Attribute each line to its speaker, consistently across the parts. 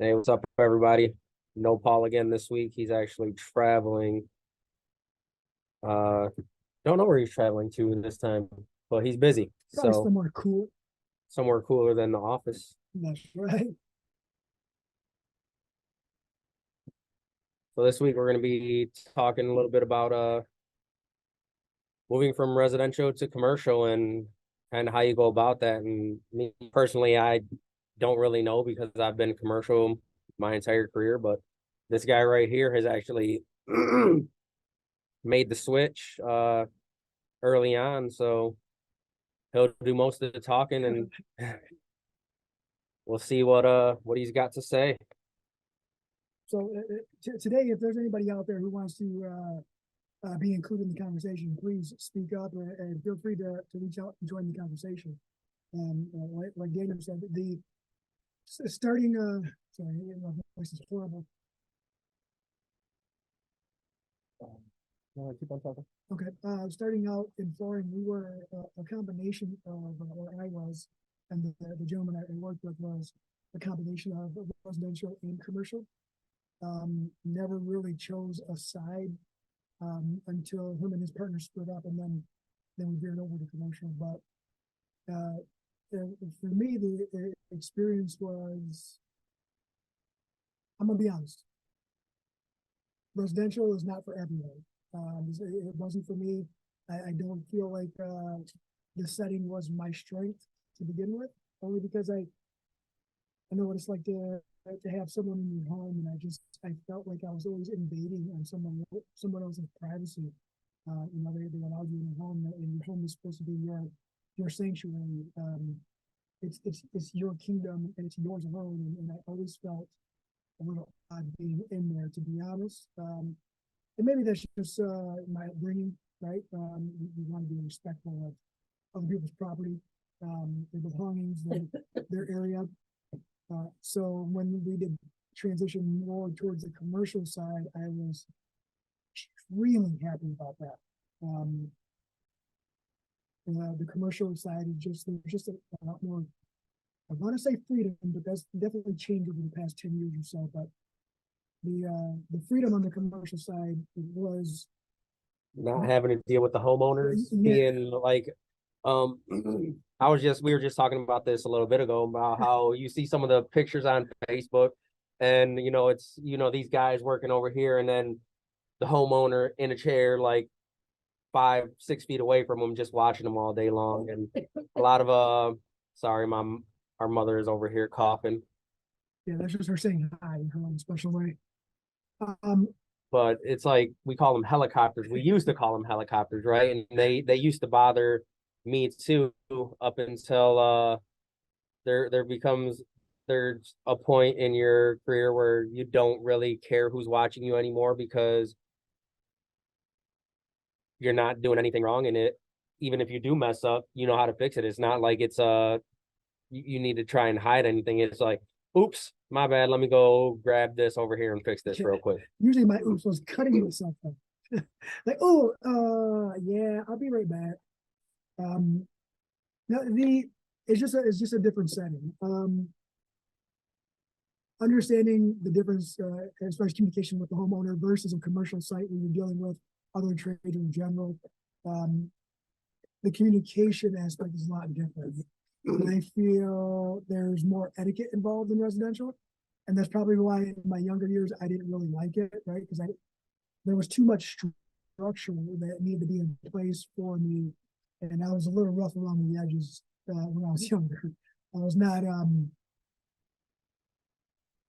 Speaker 1: Hey, what's up, everybody? No Paul again this week. He's actually traveling. Uh, don't know where he's traveling to this time, but he's busy.
Speaker 2: Probably
Speaker 1: So
Speaker 2: somewhere cool.
Speaker 1: somewhere cooler than the office.
Speaker 2: That's right.
Speaker 1: So this week we're going to be talking a little bit about moving from residential to commercial and kind of how you go about that. And me personally, I don't really know because I've been commercial my entire career, but this guy right here has actually made the switch early on. So he'll do most of the talking and we'll see what he's got to say.
Speaker 2: So today, if there's anybody out there who wants to be included in the conversation, please speak up and feel free to reach out and join the conversation. Like Daniel said, the starting. Sorry, my voice is horrible.
Speaker 1: Keep on talking.
Speaker 2: Okay, starting out in flooring, we were a combination of, or I was, and the gentleman I worked with was a combination of residential and commercial. Never really chose a side until him and his partner split up, and then we veered over to commercial. But for me, the experience was, I'm gonna be honest, residential is not for everyone. It wasn't for me. I don't feel like the setting was my strength to begin with, only because I know what it's like to have someone in your home, and I felt like I was always invading on someone else's privacy. They allow you in your home, and your home is supposed to be your sanctuary. It's your kingdom, and it's yours alone. And I always felt a little odd being in there, to be honest. And maybe that's just my upbringing, right? You want to be respectful of other people's property, their belongings, their area. So when we did transition more towards the commercial side, I was extremely happy about that. The commercial side is there's just a lot more, I want to say freedom, but that's definitely changed over the past 10 years or so. But the freedom on the commercial side was
Speaker 1: Not having to deal with the homeowners
Speaker 2: yeah,
Speaker 1: being like um we were just talking about this a little bit ago about how you see some of the pictures on Facebook and it's these guys working over here and then the homeowner in a chair like 5, 6 feet away from them just watching them all day long. And a lot of sorry, our mother is over here coughing.
Speaker 2: yeah, that's just her saying hi in her own special way. Um,
Speaker 1: But it's like we call them helicopters. We used to call them helicopters, right? And they used to bother me too up until there becomes there's a point in your career where you don't really care who's watching you anymore because you're not doing anything wrong in it. Even if you do mess up, you know how to fix it. It's not like it's you need to try and hide anything. It's like, oops, my bad. Let me go grab this over here and fix this real quick.
Speaker 2: Usually my oops was cutting myself up. Like, oh, yeah, I'll be right back. Um, no, it's just a different setting. Understanding the difference as far as communication with the homeowner versus a commercial site where you're dealing with other traders in general. Um, the communication aspect is a lot different. And I feel there's more etiquette involved in residential. And that's probably why in my younger years I didn't really like it, right? Because there was too much structure that needed to be in place for me. And I was a little rough around the edges when I was younger. I was not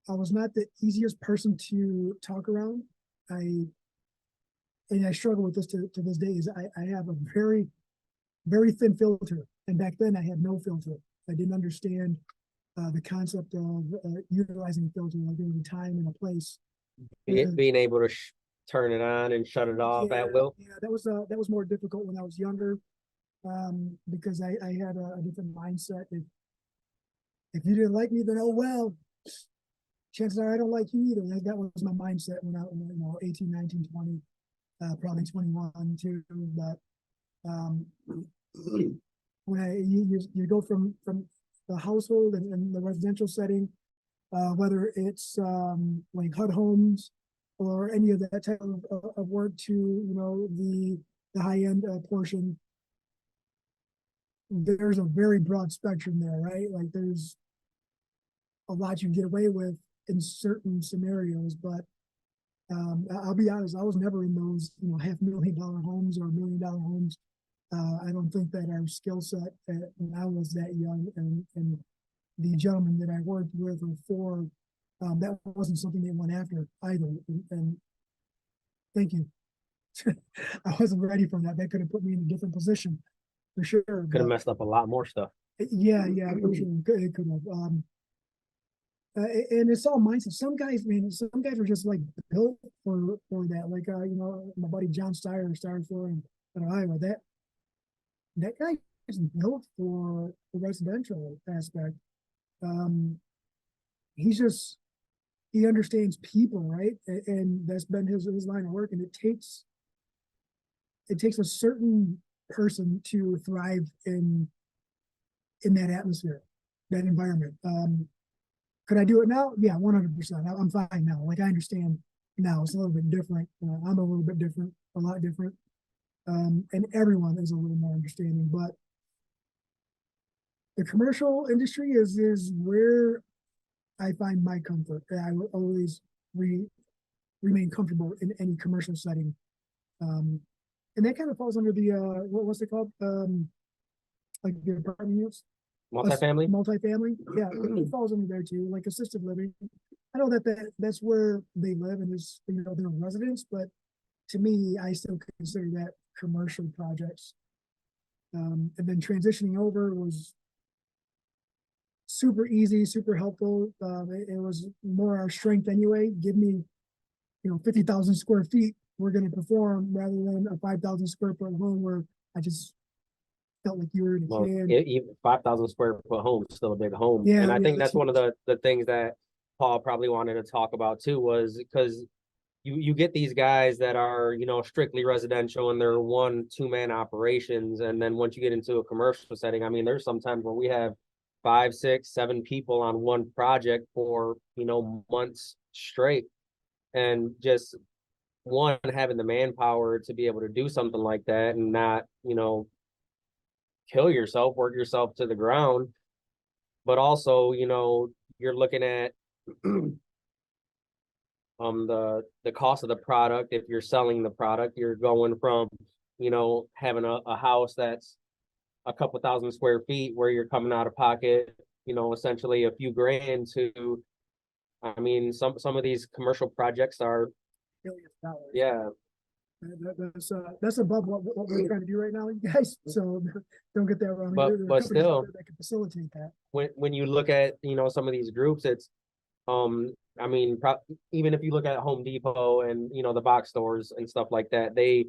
Speaker 2: I was not the easiest person to talk around. I I struggle with this to this day. Is I have a very thin filter, and back then I had no filter. I didn't understand the concept of utilizing a filter. Like there was a time and a place.
Speaker 1: Being able to turn it on and shut it off
Speaker 2: Yeah,
Speaker 1: at will.
Speaker 2: yeah, that was more difficult when I was younger, because I had a different mindset. If you didn't like me, then oh well. Chances are I don't like you either. That was my mindset when I was 18, 19, 20, probably 21 too. But when you go from the household and the residential setting, whether it's like HUD homes or any of that type of work to, you know, the high end portion. There's a very broad spectrum there, right? Like there's a lot you can get away with in certain scenarios, but I'll be honest, I was never in those, you know, $500,000 homes or $1 million homes. I don't think that our skill set when I was that young and the gentleman that I worked with or for, that wasn't something they went after either. And thank you. I wasn't ready for that. That could have put me in a different position for sure.
Speaker 1: Could have messed up a lot more stuff.
Speaker 2: Yeah, for sure. It could have. And it's all mindset. Some guys, man, some guys are just like built for that. Like you know, my buddy John Steyer started for in Iowa. That guy is built for the residential aspect. He's just he understands people, right? And that's been his line of work. And it takes a certain person to thrive in that atmosphere, that environment. Could I do it now? Yeah, 100%. I'm fine now. Like I understand now. It's a little bit different. I'm a little bit different, a lot different. And everyone is a little more understanding. But the commercial industry is where I find my comfort. I will always remain comfortable in any commercial setting. And that kind of falls under the what's it called? Like the apartment units. Multifamily. Yeah, it falls under there too, like assisted living. I know that's where they live and is, you know, their residence, but to me, I still consider that commercial projects. And then transitioning over was super easy, super helpful. It was more our strength anyway. Give me, you know, 50,000 square feet. We're going to perform rather than a 5,000 square foot home where I just felt like you were in a kid.
Speaker 1: Even 5,000 square foot home is still a big home.
Speaker 2: Yeah,
Speaker 1: and I think that's one of the things that Paul probably wanted to talk about too, was because you get these guys that are, you know, strictly residential and they're 1-2 man operations. And then once you get into a commercial setting, I mean, there's sometimes where we have 5, 6, 7 people on one project for, you know, months straight. And just having the manpower to be able to do something like that and not, you know, kill yourself, work yourself to the ground. But also, you know, you're looking at the cost of the product. If you're selling the product, you're going from, you know, having a house that's a couple thousand square feet where you're coming out of pocket, you know, essentially a few grand to, I mean, some of these commercial projects are
Speaker 2: millions of dollars.
Speaker 1: Yeah.
Speaker 2: That's above what we're trying to do right now, you guys. So don't get that wrong.
Speaker 1: But still,
Speaker 2: that can facilitate that.
Speaker 1: When you look at, you know, some of these groups, it's I mean, even if you look at Home Depot and, you know, the box stores and stuff like that, they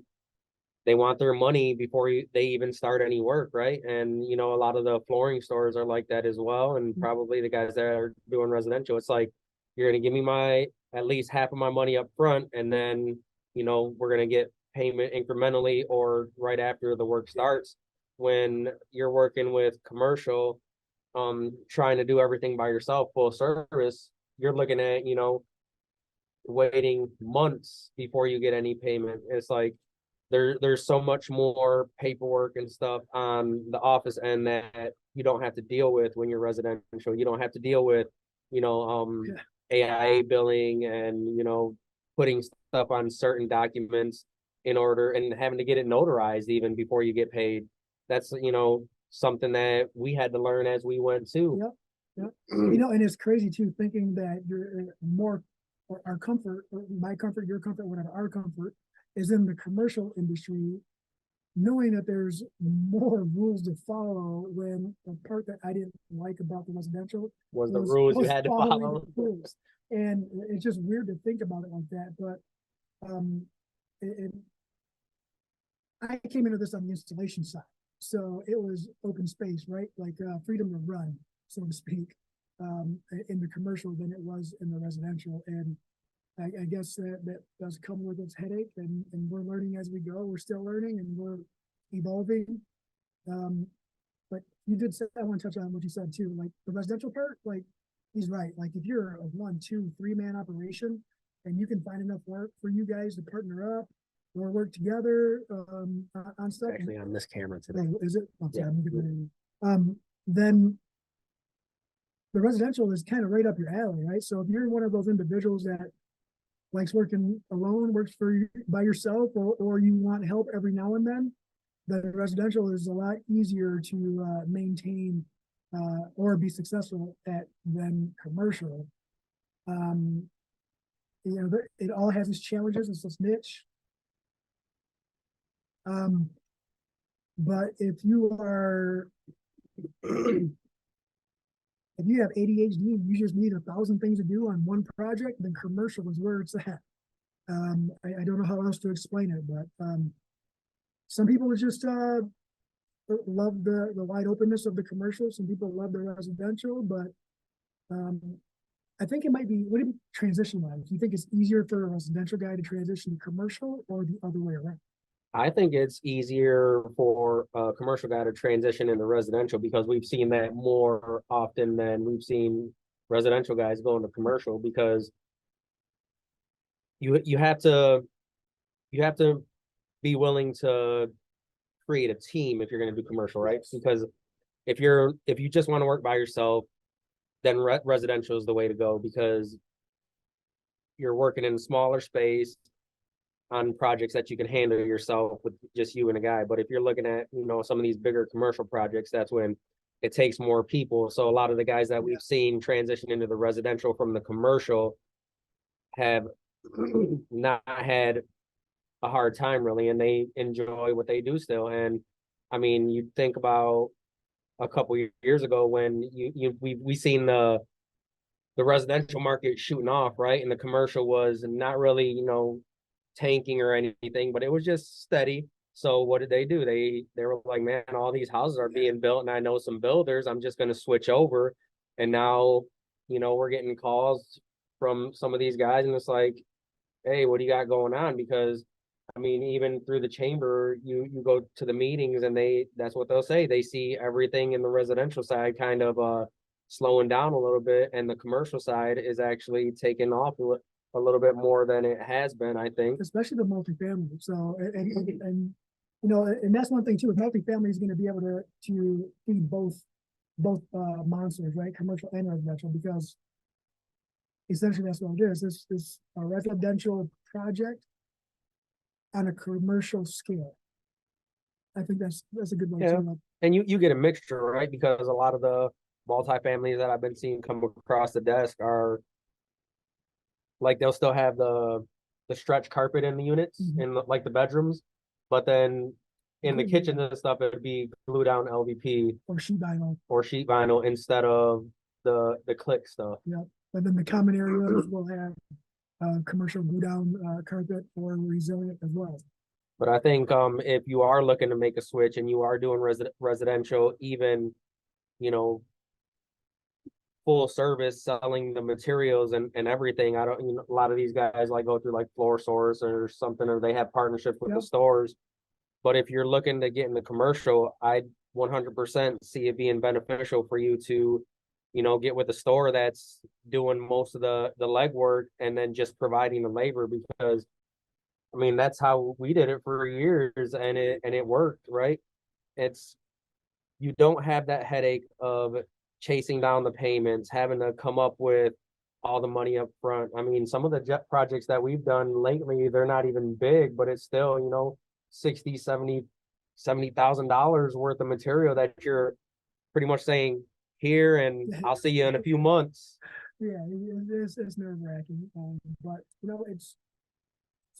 Speaker 1: want their money before they even start any work, right? And, you know, a lot of the flooring stores are like that as well. And probably the guys that are doing residential, it's like, you're going to give me at least half of my money up front, and then, you know, we're going to get payment incrementally or right after the work starts. When you're working with commercial, trying to do everything by yourself, full service, you're looking at, you know, waiting months before you get any payment. It's like there's so much more paperwork and stuff on the office end that you don't have to deal with when you're residential. You don't have to deal with, you know, AIA billing and, you know, putting stuff on certain documents in order and having to get it notarized even before you get paid. That's, you know, something that we had to learn as we went too.
Speaker 2: Yep. You know, and it's crazy too, thinking that you're more, or our comfort, or my comfort, your comfort, whatever, our comfort is in the commercial industry, knowing that there's more rules to follow. When the part that I didn't like about the residential
Speaker 1: was the rules you had to follow.
Speaker 2: Rules. And it's just weird to think about it like that. But I came into this on the installation side. So it was open space, right? Like freedom to run, so to speak, in the commercial than it was in the residential. And I guess that does come with its headache, and we're learning as we go. We're still learning and we're evolving. But you did say, I want to touch on what you said too, like the residential part, like he's right. Like if you're a 1, 2, 3 man operation and you can find enough work for you guys to partner up or work together on stuff.
Speaker 1: Actually on this camera today.
Speaker 2: Oh, is it? Okay,
Speaker 1: Yeah.
Speaker 2: Then the residential is kind of right up your alley, right? So if you're one of those individuals that likes working alone, works for you by yourself, or you want help every now and then, the residential is a lot easier to maintain or be successful at than commercial. You know, it all has its challenges. It's this niche. But if you are if you have ADHD and you just need 1,000 things to do on one project, then commercial is where it's at. I don't know how else to explain it, but some people just love the wide openness of the commercial. Some people love the residential, but I think it might be, would it be transition wise? Do you think it's easier for a residential guy to transition to commercial or the other way around?
Speaker 1: I think it's easier for a commercial guy to transition into residential because we've seen that more often than we've seen residential guys go into commercial because you have to be willing to create a team if you're going to do commercial, right? Because if you just want to work by yourself, then residential is the way to go because you're working in a smaller space on projects that you can handle yourself with just you and a guy. But if you're looking at, some of these bigger commercial projects, that's when it takes more people. So a lot of the guys that we've seen transition into the residential from the commercial have not had a hard time really, and they enjoy what they do still. And I mean, you think about a couple years ago when we seen the residential market shooting off, right? And the commercial was not really, tanking or anything, but it was just steady. So what did they do? They were like, man, all these houses are being built, and I know some builders. I'm just going to switch over. And now, we're getting calls from some of these guys, and it's like, hey, what do you got going on? Because I mean, even through the chamber, you go to the meetings, and that's what they'll say. They see everything in the residential side kind of slowing down a little bit, and the commercial side is actually taking off a little bit more than it has been, I think.
Speaker 2: Especially the multifamily. So, and and that's one thing too. With multifamily is going to be able to feed both monsters, right? Commercial and residential, because essentially that's what it is. This is a residential project on a commercial scale. I think that's a good way to.
Speaker 1: And you get a mixture, right? Because a lot of the multifamilies that I've been seeing come across the desk are like they'll still have the stretch carpet in the units in like the bedrooms, but then in the kitchen and stuff it'd be glue down LVP
Speaker 2: or sheet vinyl
Speaker 1: instead of the click stuff.
Speaker 2: Yeah, but then the common areas will have commercial glue down carpet or resilient as well.
Speaker 1: But I think if you are looking to make a switch and you are doing residential, even full service selling the materials and everything. I don't, a lot of these guys like go through like Floor Source or something, or they have partnerships with the stores. But if you're looking to get in the commercial, I 100% see it being beneficial for you to, get with a store that's doing most of the legwork and then just providing the labor, because I mean, that's how we did it for years and it worked, right? You don't have that headache of chasing down the payments, having to come up with all the money up front. I mean, some of the jet projects that we've done lately, they're not even big, but it's still, $60,000, $70,000 worth of material that you're pretty much saying here, and I'll see you in a few months.
Speaker 2: Yeah, it's nerve-wracking, but it's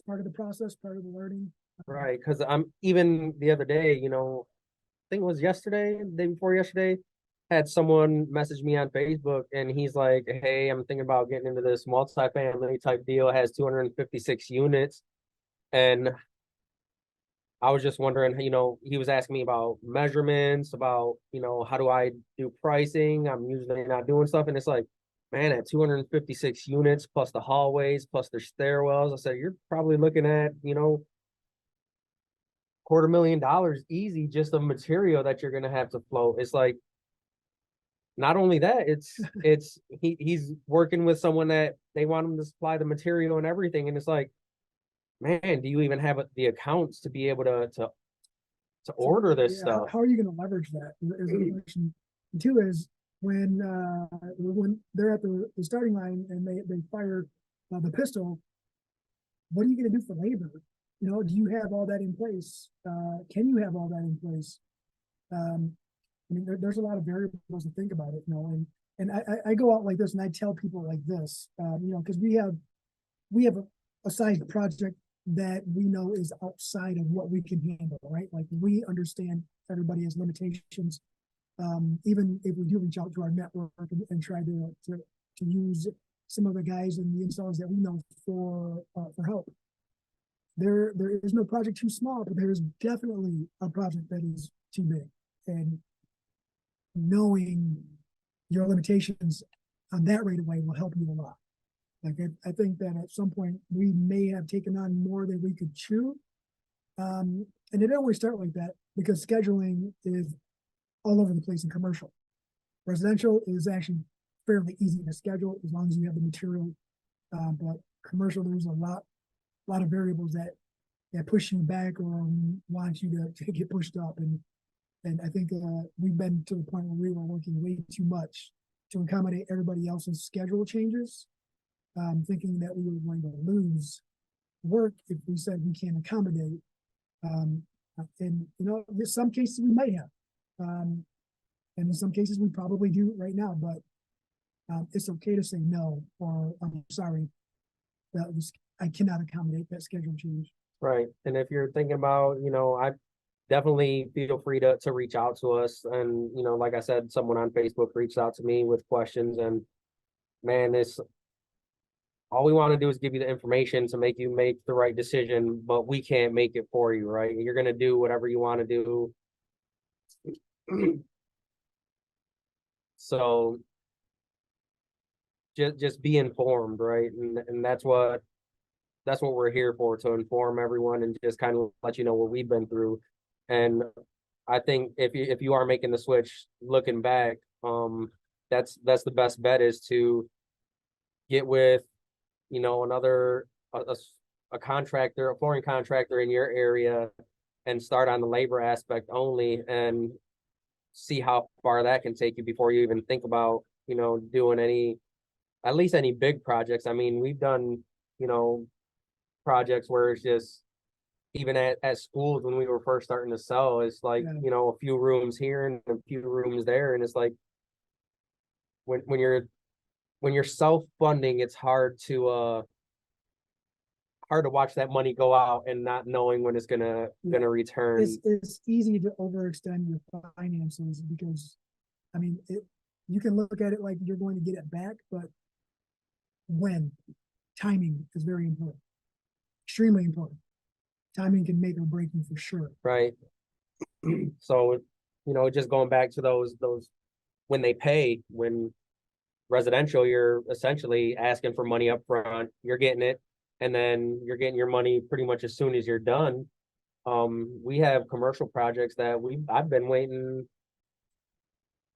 Speaker 2: part of the process, part of the learning.
Speaker 1: Right, because I'm even the other day, I think it was yesterday, the day before yesterday, had someone message me on Facebook, and he's like, hey, I'm thinking about getting into this multi-family type deal. It has 256 units. And I was just wondering, he was asking me about measurements, about, how do I do pricing? I'm usually not doing stuff. And it's like, man, at 256 units plus the hallways, plus the stairwells, I said, you're probably looking at, $250,000 easy, just the material that you're going to have to float. It's like, not only that, he's working with someone that they want him to supply the material and everything, and it's like, man, do you even have the accounts to be able to order this
Speaker 2: Yeah,
Speaker 1: stuff?
Speaker 2: how are you going to leverage that? Is the question. Two is when they're at the starting line and they fire the pistol, what are you going to do for labor? You know, do you have all that in place? Can you have all that in place? I mean, there's a lot of variables to think about it, you know, and I go out like this and I tell people like this, you know, because we have a sized project that we know is outside of what we can handle, right? Like we understand everybody has limitations. Even if we do reach out to our network and try to use some of the guys and the installers that we know for help. There is no project too small, but there is definitely a project that is too big. And knowing your limitations on that right away will help you a lot. Like I think that at some point we may have taken on more than we could chew. And it didn't always start like that because scheduling is all over the place in commercial. Residential is actually fairly easy to schedule as long as you have the material. But commercial, there's a lot of variables that push you back or want you to get pushed up. And I think we've been to the point where we were working way too much to accommodate everybody else's schedule changes, thinking that we were going to lose work if we said we can't accommodate. And you know, in some cases we might have, and in some cases we probably do right now. But it's okay to say no, or I'm sorry, I cannot accommodate that schedule change.
Speaker 1: Right. And if you're thinking about, you know, I definitely feel free to reach out to us. And, you know, like I said, someone on Facebook reached out to me with questions, and man, this all we want to do is give you the information to make you make the right decision, but we can't make it for you, right? You're gonna do whatever you want to do. So just be informed, right? And that's what we're here for, to inform everyone and just kind of let you know what we've been through. And I think if you are making the switch, looking back, that's the best bet, is to get with, you know, another a contractor, a flooring contractor in your area, and start on the labor aspect only, and see how far that can take you before you even think about, you know, doing at least any big projects. I mean, we've done, you know, projects where it's just, even at schools when we were first starting to sell, it's like,
Speaker 2: Yeah.
Speaker 1: you know, a few rooms here and a few rooms there. And it's like when you're self-funding, it's hard to watch that money go out and not knowing when it's gonna return.
Speaker 2: It's easy to overextend your finances because, I mean, you can look at it like you're going to get it back, but when timing is very important, extremely important. Timing can make or break you for sure.
Speaker 1: Right. So, you know, just going back to those when they pay, when residential, you're essentially asking for money up front, you're getting it, and then you're getting your money pretty much as soon as you're done. We have commercial projects that I've been waiting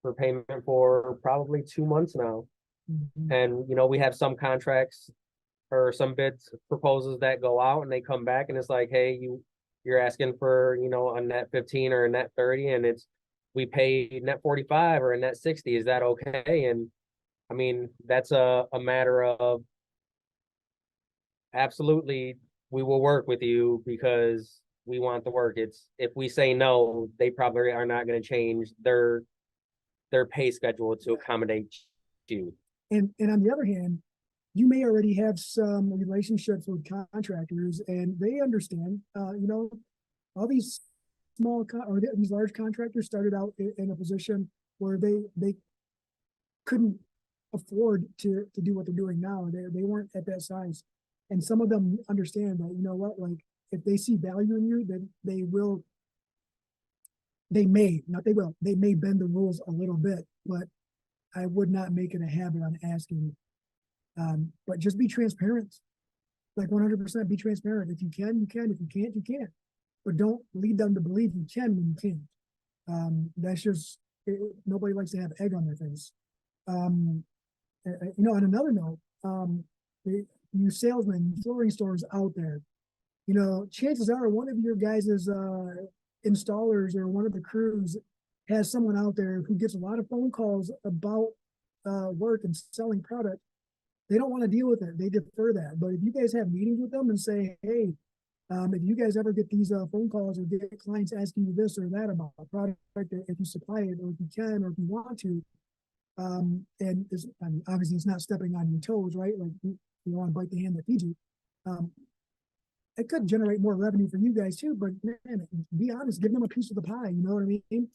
Speaker 1: for payment for probably 2 months now.
Speaker 2: Mhm.
Speaker 1: And, you know, we have some contracts or some bids proposals that go out and they come back and it's like, hey, you're asking for, you know, a net 15 or a net 30, and we pay net 45 or a net 60. Is that okay? And I mean, that's a matter of, absolutely, we will work with you because we want the work. It's, if we say no, they probably are not going to change their pay schedule to accommodate you.
Speaker 2: And on the other hand, you may already have some relationships with contractors and they understand, you know, all these these large contractors started out in a position where they couldn't afford to do what they're doing now. They weren't at that size. And some of them understand that, you know what, like if they see value in you, then they may bend the rules a little bit, but I would not make it a habit on asking. But just be transparent, like 100% be transparent. If you can, you can. If you can't, you can't. But don't lead them to believe you can when you can't. That's just nobody likes to have egg on their face. On another note, you salesmen, flooring stores out there, chances are one of your guys's installers or one of the crews has someone out there who gets a lot of phone calls about work and selling product. They don't want to deal with it. They defer that. But if you guys have meetings with them and say, hey, if you guys ever get these phone calls or get clients asking you this or that about a product, if you supply it or if you can or if you want to, and obviously it's not stepping on your toes, right? Like you want to bite the hand that feeds you. It could generate more revenue for you guys too, but man, be honest, give them a piece of the pie. You know what I mean?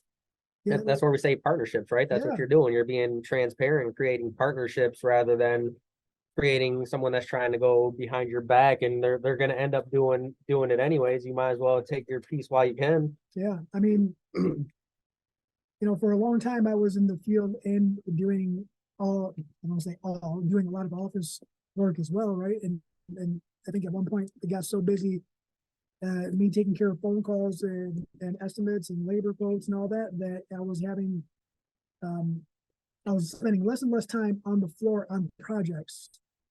Speaker 1: Yeah, that's where we say partnerships, right? That's what you're doing. You're being transparent, creating partnerships rather than creating someone that's trying to go behind your back, and they're going to end up doing it anyways. You might as well take your piece while you can.
Speaker 2: Yeah, I mean, for a long time I was in the field and doing I don't say all, doing a lot of office work as well, right? And I think at one point it got so busy, me taking care of phone calls and estimates and labor quotes and all that, that I was having, I was spending less and less time on the floor on projects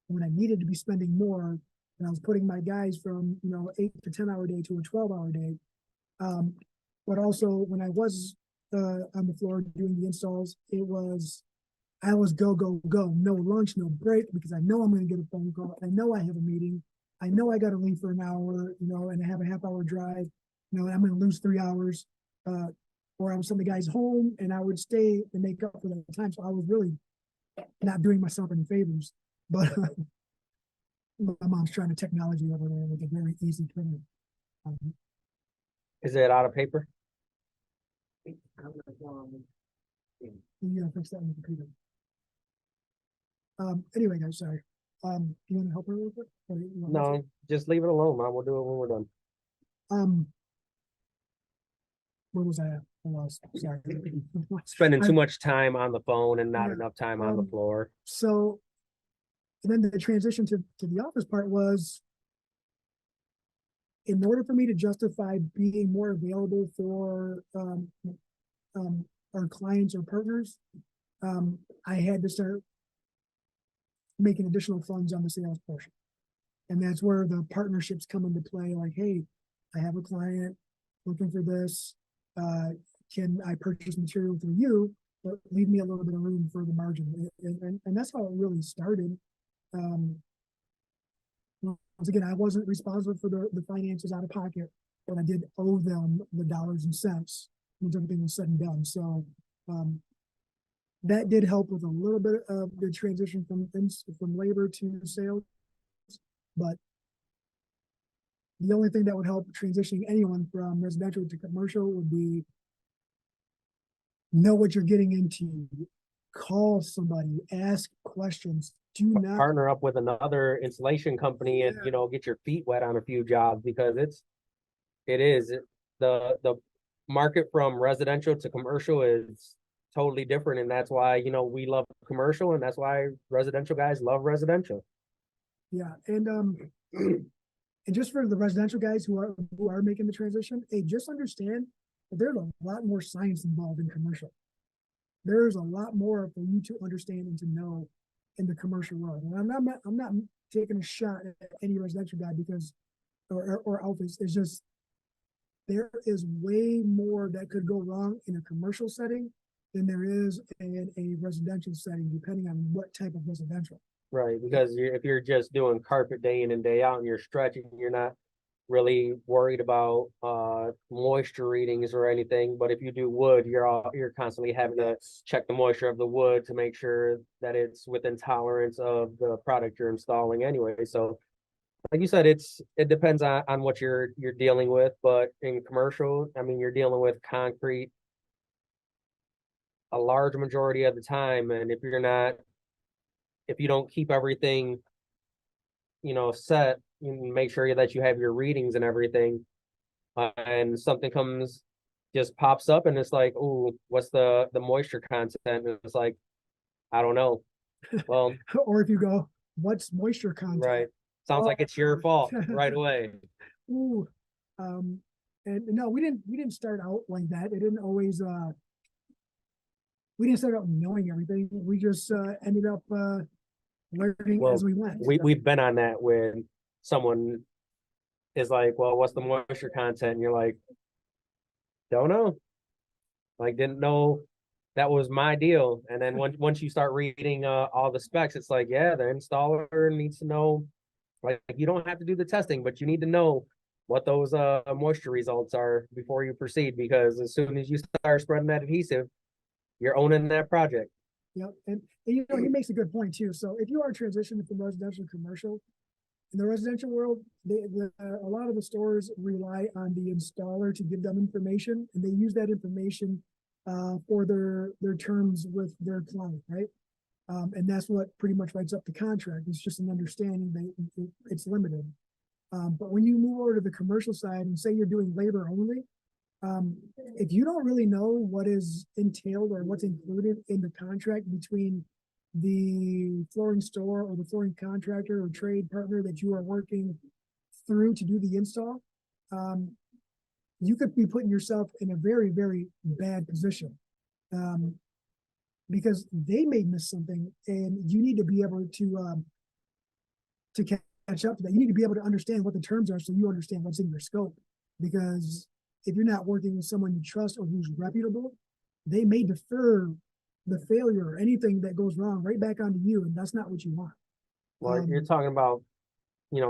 Speaker 2: when I needed to be spending more. And I was putting my guys from, 8 to 10 hour day to a 12-hour day. But also when I was on the floor doing the installs, I was go, go, go, no lunch, no break, because I know I'm going to get a phone call. I know I have a meeting. I know I got to leave for an hour, and I have a half-hour drive, and I'm going to lose 3 hours. Or I would send the guys home and I would stay and make up for that time. So I was really not doing myself any favors. But my mom's trying to technology over there with a very easy printer.
Speaker 1: Is it out of paper?
Speaker 2: You gotta fix that on the computer. Anyway, guys, sorry. You want to help her real quick?
Speaker 1: No, just leave it alone, Mom. We'll do it when we're done.
Speaker 2: Where was I at? I lost. Sorry.
Speaker 1: Spending too much time on the phone and not enough time on the floor.
Speaker 2: So, and then the transition to the office part was, in order for me to justify being more available for our clients or partners, I had to start making additional funds on the sales portion. And that's where the partnerships come into play. Like, hey, I have a client looking for this. Can I purchase material through you, but leave me a little bit of room for the margin? And that's how it really started. Once again, I wasn't responsible for the finances out of pocket, but I did owe them the dollars and cents once everything was said and done. So that did help with a little bit of the transition from labor to sales. But the only thing that would help transitioning anyone from residential to commercial would be know what you're getting into, call somebody, ask questions. Do not
Speaker 1: partner up with another installation company and get your feet wet on a few jobs, because it is the market from residential to commercial is totally different, and that's why we love commercial, and that's why residential guys love residential.
Speaker 2: Yeah, and just for the residential guys who are making the transition, hey, just understand that there's a lot more science involved in commercial. There's a lot more for you to understand and to know in the commercial world. And I'm not taking a shot at any residential guy because or office. It's just there is way more that could go wrong in a commercial setting than there is in a residential setting, depending on what type of residential.
Speaker 1: Right, because if you're just doing carpet day in and day out and you're stretching, you're not really worried about moisture readings or anything. But if you do wood, you're constantly having to check the moisture of the wood to make sure that it's within tolerance of the product you're installing anyway. So like you said, it depends on what you're dealing with. But in commercial, I mean, you're dealing with concrete a large majority of the time, and if you don't keep everything, set, you make sure that you have your readings and everything, and something just pops up and it's like, oh, what's the moisture content? And it's like, I don't know. Well,
Speaker 2: or if you go, what's moisture content?
Speaker 1: Right. Sounds like it's your fault right away.
Speaker 2: Ooh. And no, we didn't start out like that. It didn't always we didn't start out knowing everything. We just ended up learning
Speaker 1: Well,
Speaker 2: as we went.
Speaker 1: we've been on that when someone is like, well, what's the moisture content? And you're like, don't know. Like, didn't know that was my deal. And then once you start reading all the specs, it's like, yeah, the installer needs to know. Like, you don't have to do the testing, but you need to know what those moisture results are before you proceed, because as soon as you start spreading that adhesive, you're owning that project.
Speaker 2: Yep. And you know, he makes a good point too. So if you are transitioning from residential to commercial, in the residential world, a lot of the stores rely on the installer to give them information, and they use that information for their terms with their client, right? And that's what pretty much writes up the contract. It's just an understanding that it's limited. But when you move over to the commercial side and say you're doing labor only, if you don't really know what is entailed or what's included in the contract between the flooring store or the flooring contractor or trade partner that you are working through to do the install, you could be putting yourself in a very, very bad position. Because they may miss something, and you need to be able to catch up to that. You need to be able to understand what the terms are so you understand what's in your scope. Because if you're not working with someone you trust or who's reputable, they may defer the failure or anything that goes wrong right back onto you, and that's not what you want.
Speaker 1: Well, you're talking about,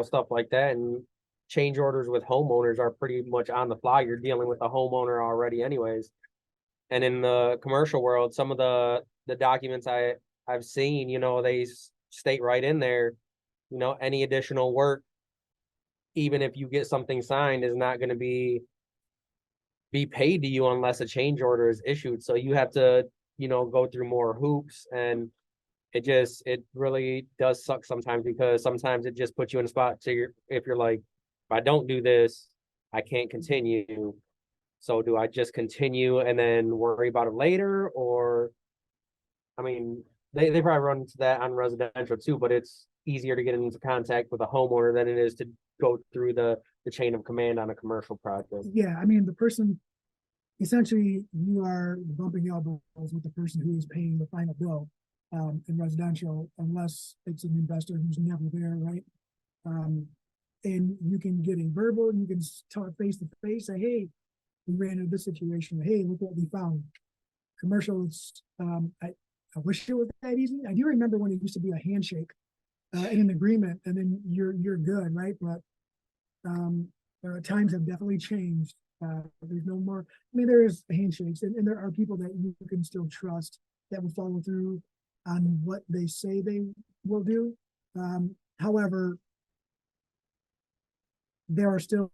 Speaker 1: stuff like that, and change orders with homeowners are pretty much on the fly. You're dealing with a homeowner already anyways. And in the commercial world, some of the documents I've seen, they state right in there, any additional work, even if you get something signed, is not going to be paid to you unless a change order is issued. So you have to, go through more hoops, and it really does suck sometimes, because sometimes it just puts you in a spot to if you're like, if I don't do this, I can't continue. So do I just continue and then worry about it later? Or, I mean, they probably run into that on residential too, but it's easier to get into contact with a homeowner than it is to go through the chain of command on a commercial project.
Speaker 2: Yeah, I mean, the person, essentially, you are bumping elbows with the person who is paying the final bill in residential, unless it's an investor who's never there, right? And you can get a verbal, you can talk face to face, say, hey, we ran into this situation. Hey, look what we found. Commercial, it's I wish it was that easy. I do remember when it used to be a handshake and an agreement, and then you're good, right? But times have definitely changed. There's no more. I mean, there is handshakes, and there are people that you can still trust that will follow through on what they say they will do. However, there are still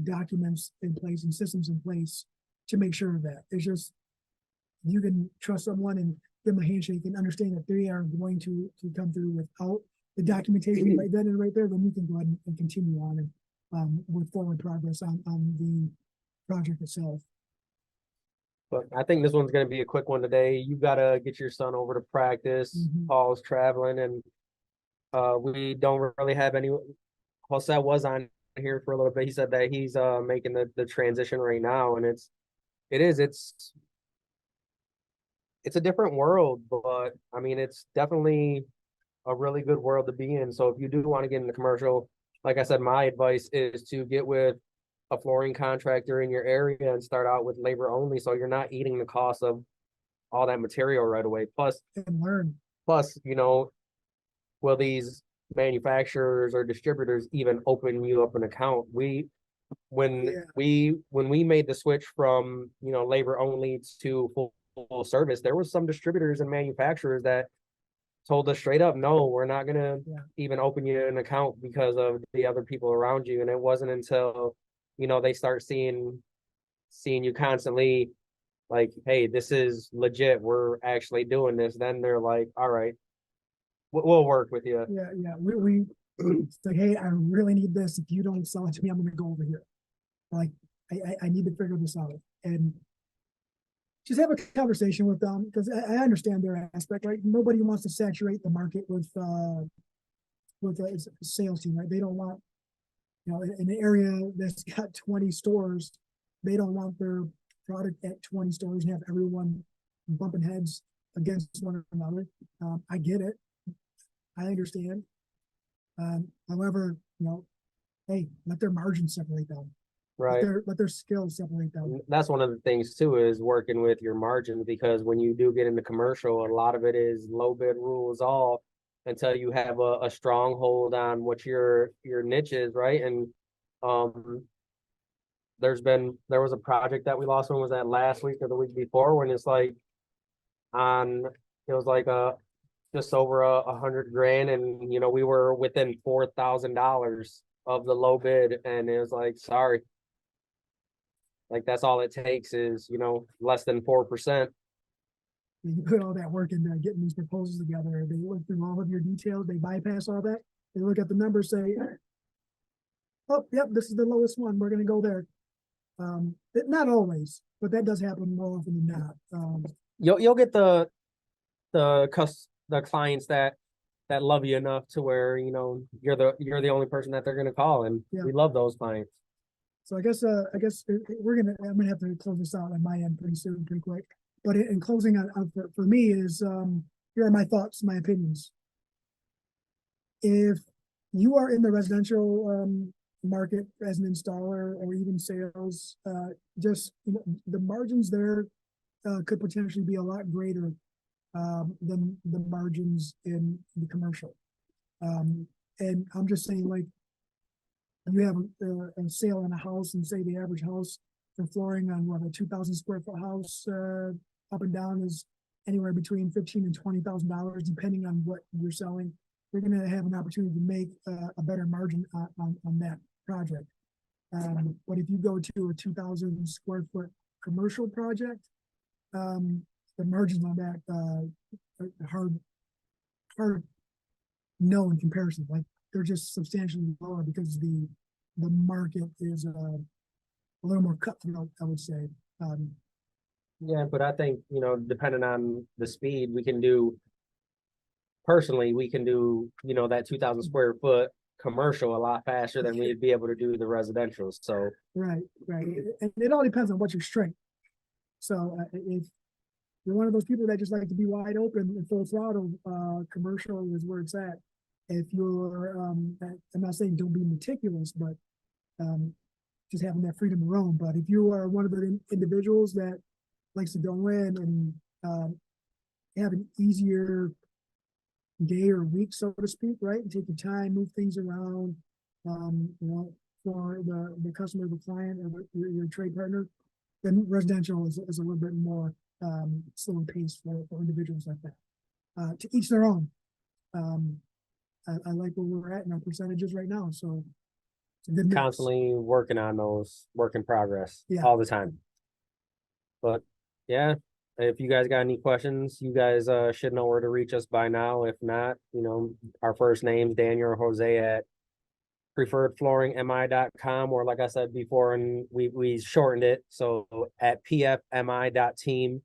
Speaker 2: documents in place and systems in place to make sure of that. It's just, you can trust someone and give them a handshake and understand that they are going to come through without the documentation right then and right there. Then you can go ahead and continue on and with forward progress on the project itself.
Speaker 1: But I think this one's going to be a quick one today. You got to get your son over to practice. Paul's traveling, and we don't really have any. Jose was on here for a little bit. He said that he's making the transition right now, and it's a different world, but I mean, it's definitely a really good world to be in. So if you do want to get into commercial, like I said, my advice is to get with a flooring contractor in your area and start out with labor only, so you're not eating the cost of all that material right away. Plus,
Speaker 2: and learn.
Speaker 1: Plus, will these manufacturers or distributors even open you up an account? When we made the switch from labor only to full service, there was some distributors and manufacturers that told us straight up, no, we're not gonna even open you an account because of the other people around you. And it wasn't until they start seeing you constantly, like, hey, this is legit, we're actually doing this, then they're like, all right, we'll work with you.
Speaker 2: Yeah. We it's like, hey, I really need this. If you don't sell it to me, I'm gonna go over here. Like, I need to figure this out. And just have a conversation with them, because I understand their aspect, right? Nobody wants to saturate the market with a sales team, right? They don't want, in an area that's got 20 stores, they don't want their product at 20 stores and have everyone bumping heads against one another. I get it. I understand. However, hey, let their margins separate them.
Speaker 1: Right.
Speaker 2: Let their skills separate them.
Speaker 1: That's one of the things too, is working with your margins, because when you do get into commercial, a lot of it is low bid rules all until you have a stronghold on what your niche is, right? And um there was a project that we lost. When was that, last week or the week before, when it's like on it was like just over 100 grand, and we were within $4,000 of the low bid, and it was like, sorry, like that's all it takes is less than 4%.
Speaker 2: You put all that work into getting these proposals together. They look through all of your details. They bypass all that. They look at the numbers, say, "Oh, yep, this is the lowest one. We're going to go there." Not always, but that does happen more often than not.
Speaker 1: You'll get the clients that love you enough to where you're the only person that they're gonna call, and
Speaker 2: Yeah.
Speaker 1: we love those clients.
Speaker 2: So I guess I'm gonna have to close this out on my end pretty soon, pretty quick. But in closing for me is here are my thoughts, my opinions. If you are in the residential market as an installer or even sales, just the margins there could potentially be a lot greater than the margins in the commercial. And I'm just saying, like, you have a sale on a house, and say the average house for flooring on a 2,000 square foot house up and down is anywhere between $15,000 and $20,000, depending on what you're selling. You're going to have an opportunity to make a better margin on that project. But if you go to a 2,000 square foot commercial project, the margins on that are hard no in comparison. Like, they're just substantially lower because the market is a little more cutthroat, I would say.
Speaker 1: Yeah, but I think depending on the speed, we can do that 2,000 square foot commercial a lot faster than we'd be able to do the residential. So
Speaker 2: right, and it all depends on what your strength. So if you're one of those people that just like to be wide open and full throttle, commercial is where it's at. If you're, I'm not saying don't be meticulous, but just having that freedom to roam. But if you are one of the individuals that likes to go in and have an easier day or week, so to speak, right? And take your time, move things around, for the customer, the client, or your trade partner, then residential is a little bit more slower paced for individuals like that. To each their own. I like where we're at in our percentages right now, so it's a good mix.
Speaker 1: Constantly working on those, work in progress, all the time. But yeah, if you guys got any questions, you guys should know where to reach us by now. If not, our first name's Daniel or Jose at preferredflooringmi.com, or like I said before, and we shortened it, so at pfmi.team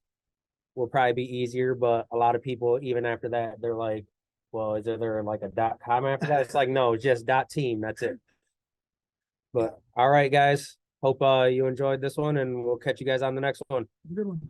Speaker 1: will probably be easier. But a lot of people, even after that, they're like, well, is there like a .com after that? It's like, no, just .team. That's it. But all right, guys. Hope you enjoyed this one, and we'll catch you guys on the next one.
Speaker 2: Good one.